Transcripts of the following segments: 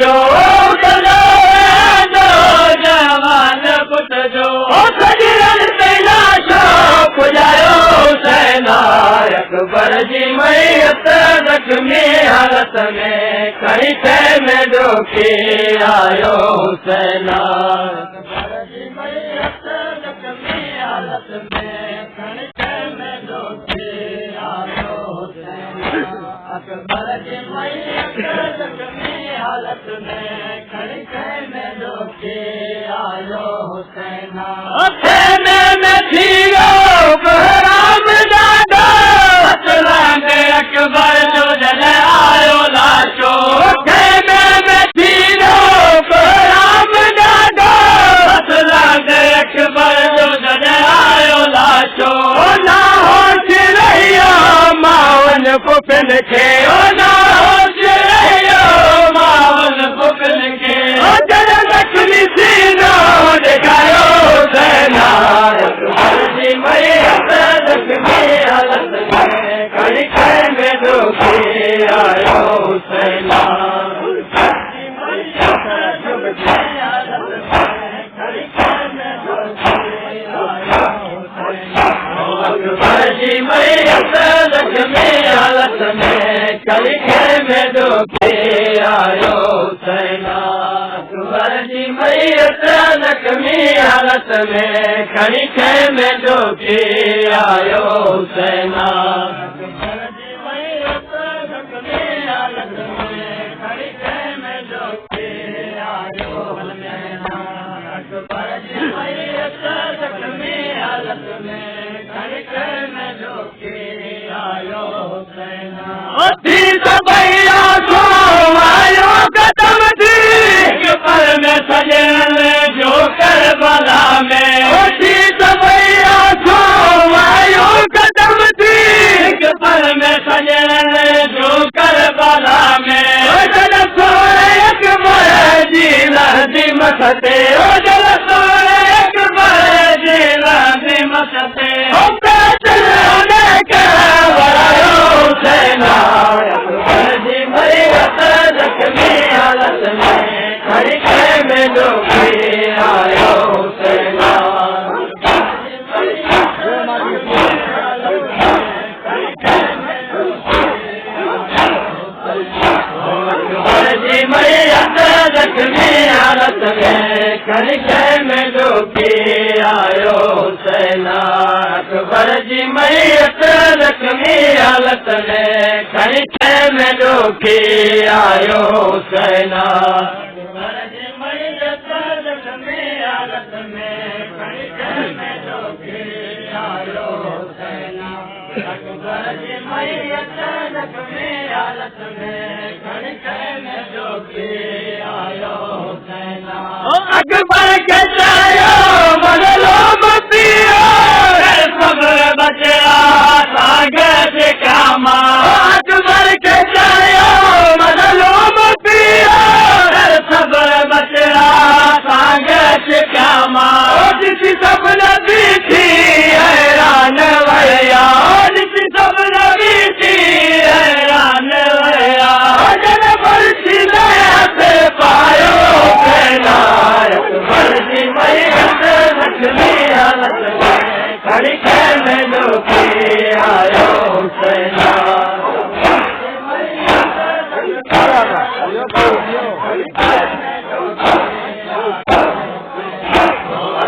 जो जवान पुट जो सजरन ते लाशो पुॼायो हुसैना अकबर जी मैयत ज़ख़्मी हालत में खणी में ॾोके आयो हुसैना अकबर जी मैयत ज़ख़्मी हालत में खणी में ॾोके आयो हुसैना अकबर जी मैयत ज़ख़्मी हालत में खणी में ॾोके आयो हुसैना खेमे में थी वियो बहराम ॾाढो अकबर जो जॾहिं आयो लाशो खेमे में थी वियो बहराम ॾाढो अकबर जो जॾहिं आयो लाशो ना होश रहियो मावन पुफिन खे ना होश रहियो मावन पुफिन खे जॾहिं ज़ख़्मी सीनो ॾेखारियो हुसैना अकबर जी मैयत ज़ख़्मी हालत में खणी में ॾोके आयो हुसैना अकबर जी मैयत ज़ख़्मी हालत में खणी में ॾोके आयो हुसैना अकबर जी मैयत ज़ख़्मी हालत में खणी में ॾोके आयो हुसैना अकबर जी मैयत ज़ख़्मी हालत में खणी में ॾोके आयो हुसैना अकबर जी मैयत ज़ख़्मी हालत में खणी में ॾोके आयो हुसैना थी सबैया छो आयो कदम थी पल में सजन जो करबला में थी सबैया छो आयो कदम थी पल में सजन जो करबला में जल सोरे अकबर जी लहदी मसते जल सोरे अकबर जी लहदी मसते हुसैना अकबर जी मैयत ज़ख़्मी हालत में खणी में ॾोके आयो हुसैना अकबर जी मैयत ज़ख़्मी हालत में खणी में ॾोके आयो हुसैना अकबर जी मैयत ज़ख़्मी हालत में खणी में ॾोके आयो हुसैना अकबर जी मैयत ज़ख़्मी हालत में खणी में ॾोके आयो हुसैना अकबर जी मैयत ज़ख़्मी हालत में खणी में ॾोके आयो हुसैना अकबर के चायो बदलो पियो सब्र बचड़ा सागे से कामा अकबर के चायो बदलो पियो सब्र बचड़ा सागे से कामा जिसी सपन भी थी हैरान भैया जिसी सपन भी थी हैरान भैया जन बरसी से पायो हुसैना अकबर जी मैयत ज़ख़्मी हालत में खणी में ॾोके आयो हुसैना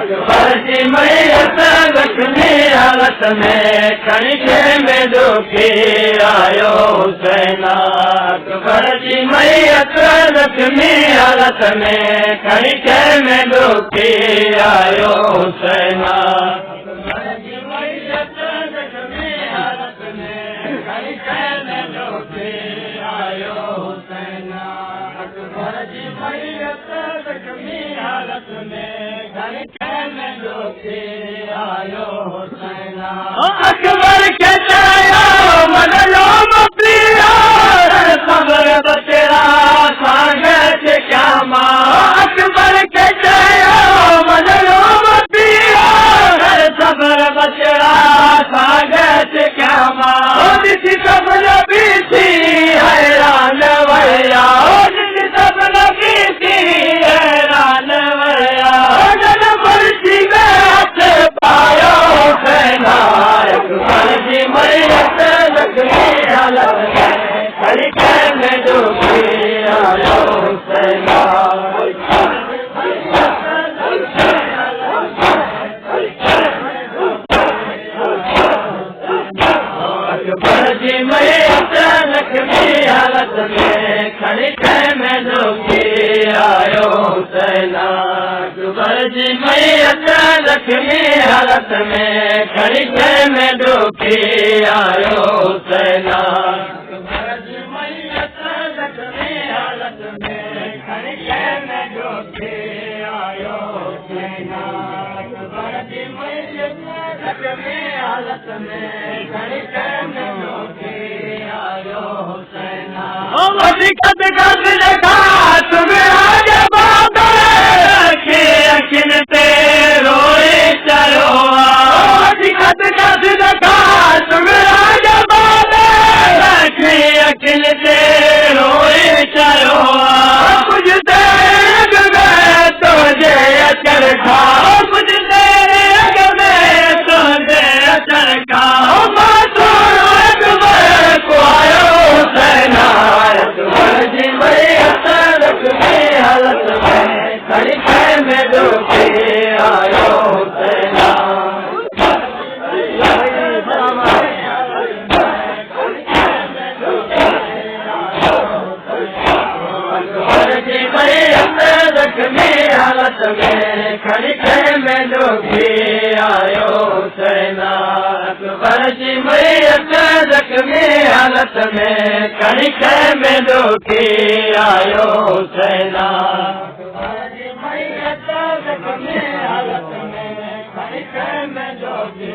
अकबर जी मैयत ज़ख़्मी हालत में खणी में ॾोके आयो हुसैना अकबर जी मैयत ज़ख़्मी हालत में खणी में ॾोके आयो हुसैना अकबर जी मैयत ज़ख़्मी हालत में खणी में ॾोके आयो हुसैना अकबर जी मैयत ज़ख़्मी हालत में खणी में ॾोके आयो हुसैना अकबर के चायो बदलो पियो सब्र बचड़ा सागे से कामा अकबर के चायो बदलो पियो सब्र बचड़ा सागे से कामा जिसी सपन भी थी हैरान भैया जिसी सपन खड़ी खे में दुखी आयो हुसैना अकबर जी मैयत जख्मी हालत में खड़ी खे में दुखी आयो हुसैना अकबर जी मैयत जख्मी हालत में खड़ी खे में दुखी आयो हुसैना अकबर जी मैयत जख्मी हालत में खड़ी खे में दुखी आयो हुसैना वसीक़त गद लगा तुम्हें आज बात के अखिन ते रोए चलो वसीक़त गद लगा तुम्हें आज बात के अखिन ते रोए चलो कुछ देर में तुझे अचर खा कुछ देर में तुझे अचर खा को आयो हुसैना अकबर जी मैयत जख्मी हालत में खड़ी खे में दुखी आयो हुसैना अकबर जी मैयत जख्मी हालत में खड़ी खे में दुखी आयो हुसैना अकबर जी मैयत जख्मी हालत में खड़ी खे में दुखी आयो हुसैना अकबर जी मैयत जख्मी हालत में खड़ी खे में दुखी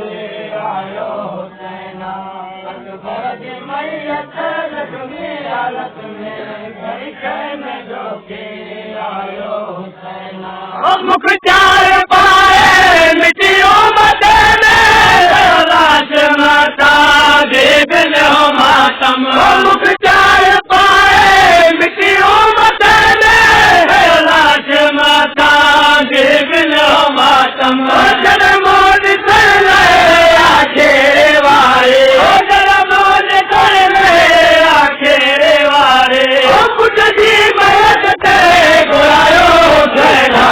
आयो हुसैना अकबर जी मैयत जख्मी हालत में खड़ी खे में दुखी आयो हुसैना मुख चार पाए मिटियो मते में लाश माता बेगल हो मातम मुख चार पाए मिटियो मते में लाश माता बेगल हो मातम मोद कर आखेरे वारे मोद कर आखेरे वारे कुछ जी मैयत ते घुरायो हुसैना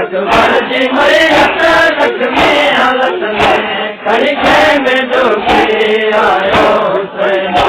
अकबर जी मैयत जख्मी हालत में खड़ी खे में दुखी आयो हुसैना